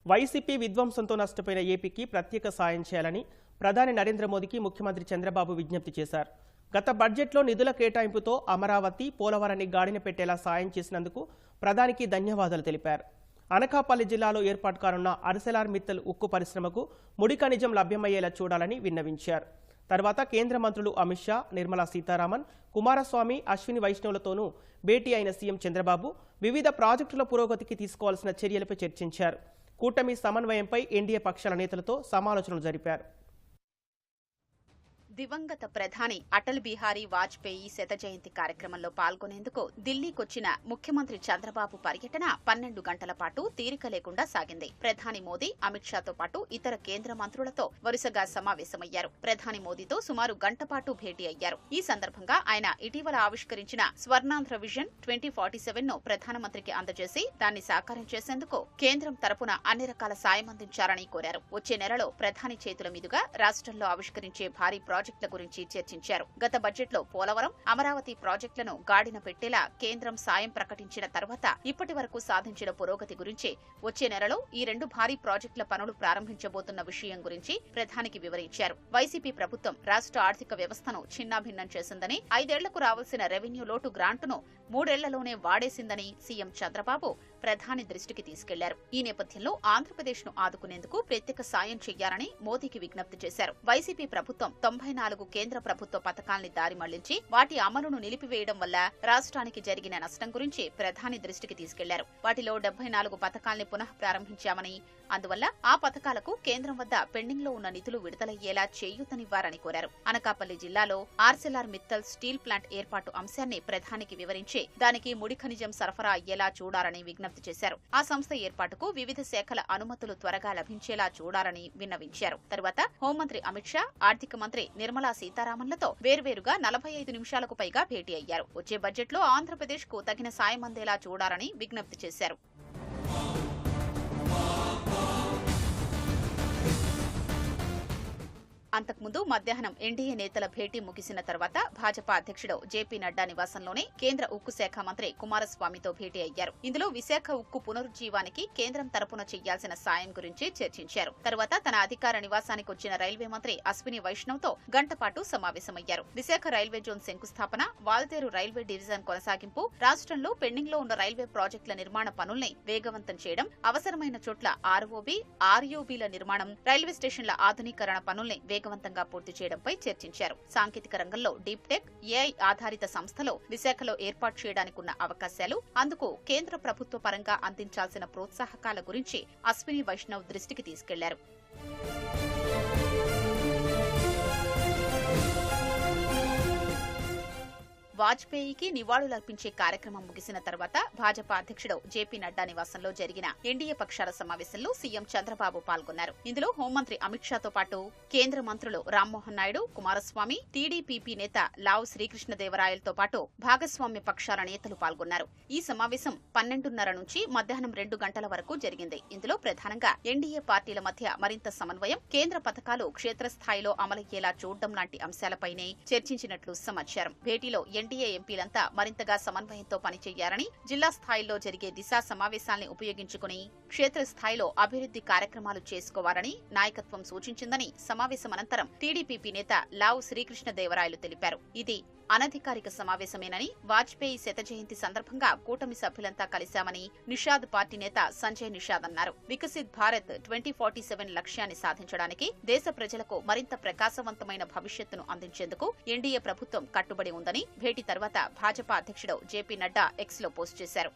YCP విధ్వంసంతో నష్టపోయిన ఏపీకి ప్రత్యేక సాయం చేయాలని ప్రధాని నరేంద్ర మోదీకి ముఖ్యమంత్రి చంద్రబాబు విజ్ఞప్తి చేశారు. గత బడ్జెట్లో నిధుల కేటాయింపుతో అమరావతి, పోలవరాన్ని గాడిన పెట్టేలా సాయం చేసినందుకు ప్రధానికి ధన్యవాదాలు తెలిపారు. అనకాపల్లి జిల్లాలో ఏర్పాటు కానున్న అర్సెలార్ మిత్తల్ ఉక్కు పరిశ్రమకు ముడి ఖనిజం లభ్యమయ్యేలా చూడాలని విన్నవించారు. తర్వాత కేంద్ర మంత్రులు అమిత్ షా, నిర్మలా సీతారామన్, కుమారస్వామి, అశ్విని వైష్ణవులతోనూ భేటీ అయిన సీఎం చంద్రబాబు వివిధ ప్రాజెక్టుల పురోగతికి తీసుకోవాల్సిన చర్యలపై చర్చించారు. కూటమి సమన్వయంపై ఎన్డీఏ పక్షాల నేతలతో సమాలోచనలు జరిపారు. దివంగత ప్రధాని అటల్ బిహారీ వాజ్పేయి శత జయంతి కార్యక్రమంలో పాల్గొనేందుకు ఢిల్లీకొచ్చిన ముఖ్యమంత్రి చంద్రబాబు పర్యటన 12 గంటల పాటు తీరిక లేకుండా సాగింది. ప్రధాని మోదీ, అమిత్ షాతో పాటు ఇతర కేంద్ర మంత్రులతో వరుసగా సమావేశమయ్యారు. ప్రధాని మోదీతో సుమారు గంట పాటు భేటీ అయ్యారు. ఈ సందర్భంగా ఆయన ఇటీవల ఆవిష్కరించిన స్వర్ణాంధ్ర విజన్ 2047 ను ప్రధానమంత్రికి అందజేసి దాన్ని సాకారం చేసేందుకు కేంద్రం తరపున అన్ని రకాల సాయం అందించాలని కోరారు. వచ్చే నెలలో ప్రధాని చేతుల మీదుగా రాష్ట్రంలో ఆవిష్కరించే భారీ ప్రాజెక్టుల గురించి చర్చించారు. గత బడ్జెట్లో పోలవరం, అమరావతి ప్రాజెక్టులను గాడిన పెట్టేలా కేంద్రం సాయం ప్రకటించిన తర్వాత ఇప్పటి వరకు సాధించిన పురోగతి గురించి, వచ్చే నెలలో ఈ 2 భారీ ప్రాజెక్టుల పనులు ప్రారంభించబోతున్న విషయం గురించి ప్రధానికి వివరించారు. వైసీపీ ప్రభుత్వం రాష్ట్ర ఆర్థిక వ్యవస్థను చిన్నాభిన్నం చేసిందని, 5 ఏళ్లకు రావాల్సిన రెవెన్యూ లోటు గ్రాంటును 3 ఏళ్లలోనే వాడేసిందని సీఎం చంద్రబాబు ప్రధాని దృష్టికి తీసుకెళ్లారు. ఈ నేపథ్యంలో ఆంధ్రప్రదేశ్ ను ఆదుకునేందుకు ప్రత్యేక సాయం చేయాలని మోదీకి విజ్ఞప్తి చేశారు. వైసీపీ ప్రభుత్వం 94 కేంద్ర ప్రభుత్వ పథకాల్ని దారి మళ్లించి వాటి అమలును నిలిపివేయడం వల్ల రాష్ట్రానికి జరిగిన నష్టం గురించి ప్రధాని దృష్టికి తీసుకెళ్లారు. వాటిలో 74 పథకాల్ని పునః ప్రారంభించామని, అందువల్ల ఆ పథకాలకు కేంద్రం వద్ద పెండింగ్ లో ఉన్న నిధులు విడుదలయ్యేలా చేయూతనివ్వారని కోరారు. అనకాపల్లి జిల్లాలో ఆర్సెలార్ మిత్తల్ స్టీల్ ప్లాంట్ ఏర్పాటు అంశాన్ని ప్రధానికి వివరించి దానికి ముడి ఖనిజం సరఫరా అయ్యేలా చూడాలని విజ్ఞప్తి చేశారు. ఆ సంస్థ ఏర్పాటుకు వివిధ శాఖల అనుమతులు త్వరగా లభించేలా చూడాలని విన్నవించారు. తరువాత హోంమంత్రి అమిత్ షా, ఆర్థిక మంత్రి నిర్మలా సీతారామన్లతో వేర్వేరుగా 45 నిమిషాలకు పైగా భేటీ అయ్యారు. వచ్చే బడ్జెట్లో ఆంధ్రప్రదేశ్ కు తగిన సాయం అందేలా చూడాలని విజ్ఞప్తి చేశారు. అంతకుముందు మధ్యాహ్నం ఎన్డీఏ నేతల భేటీ ముగిసిన తర్వాత భాజపా అధ్యక్షుడు జేపీ నడ్డా నివాసంలోనే కేంద్ర ఉక్కు శాఖ మంత్రి కుమారస్వామితో భేటీ అయ్యారు. ఇందులో విశాఖ ఉక్కు పునరుజ్జీవానికి కేంద్రం తరపున చేయాల్సిన సాయం గురించి చర్చించారు. తర్వాత తన అధికార నివాసానికి వచ్చిన రైల్వే మంత్రి అశ్విని వైష్ణవ్తో గంట పాటు సమావేశమయ్యారు. విశాఖ రైల్వే జోన్ శంకుస్థాపన, వాల్తేరు రైల్వే డివిజన్ కొనసాగింపు, రాష్ట్రంలో పెండింగ్ లో ఉన్న రైల్వే ప్రాజెక్టుల నిర్మాణ పనుల్ని వేగవంతం చేయడం, అవసరమైన చోట్ల ఆర్ఓబీ, ఆర్యూబీల నిర్మాణం, రైల్వే స్టేషన్ల ఆధునీకరణ పనుల్ని వేగవంతంగా పూర్తి చేయడంపై చర్చించారు. సాంకేతిక రంగంలో డీప్ టెక్, ఏఐ ఆధారిత సంస్థలో విశాఖలో ఏర్పాటు చేయడానికి ఉన్న అవకాశాలు, అందుకు కేంద్ర ప్రభుత్వ పరంగా అందించాల్సిన ప్రోత్సాహకాల గురించి అశ్విని వైష్ణవ్ దృష్టికి తీసుకెళ్లారు. వాజ్పేయికి నివాళులర్పించే కార్యక్రమం ముగిసిన తర్వాత భాజపా అధ్యక్షుడు జేపీ నడ్డా నివాసంలో జరిగిన ఎన్డీఏ పక్షాల సమావేశంలో సీఎం చంద్రబాబు పాల్గొన్నారు. ఇందులో హోంమంత్రి అమిత్ షాతో పాటు కేంద్ర మంత్రులు రామ్మోహన్ నాయుడు, కుమారస్వామి, టీడీపీపీ నేత లావు శ్రీకృష్ణదేవరాయలతో పాటు భాగస్వామ్య పక్షాల నేతలు పాల్గొన్నారు. ఈ సమావేశం 12:30 నుంచి మధ్యాహ్నం 2 గంటల వరకు జరిగింది. ఇందులో ప్రధానంగా ఎన్డీఏ పార్టీల మధ్య మరింత సమన్వయం, కేంద్ర పథకాలు క్షేత్రస్థాయిలో అమలయ్యేలా చూడడం లాంటి అంశాలపైనే చర్చించినట్లు సమాచారం. భేటీలో ఎన్డీఏ ఎంపీలంతా మరింతగా సమన్వయంతో పనిచేయాలని, జిల్లా స్థాయిలో జరిగే దిశా సమావేశాల్ని ఉపయోగించుకుని క్షేత్రస్థాయిలో అభివృద్ధి కార్యక్రమాలు చేసుకోవాలని నాయకత్వం సూచించిందని సమావేశం అనంతరం టీడీపీ నేత లావు శ్రీకృష్ణదేవరాయలు తెలిపారు. ఇది అనధికారిక సమావేశమేనని, వాజ్పేయి శత జయంతి సందర్భంగా కూటమి సభ్యులంతా కలిశామని నిషాద్ పార్టీ నేత సంజయ్ నిషాద్ అన్నారు. వికసిత్ భారత్ 2047 లక్ష్యాన్ని సాధించడానికి దేశ ప్రజలకు మరింత ప్రకాశవంతమైన భవిష్యత్తును అందించేందుకు ఎన్డీఏ ప్రభుత్వం కట్టుబడి ఉందని భేటీ తర్వాత భాజపా అధ్యక్షుడు జేపీ నడ్డా ఎక్స్ లో పోస్ట్ చేశారు.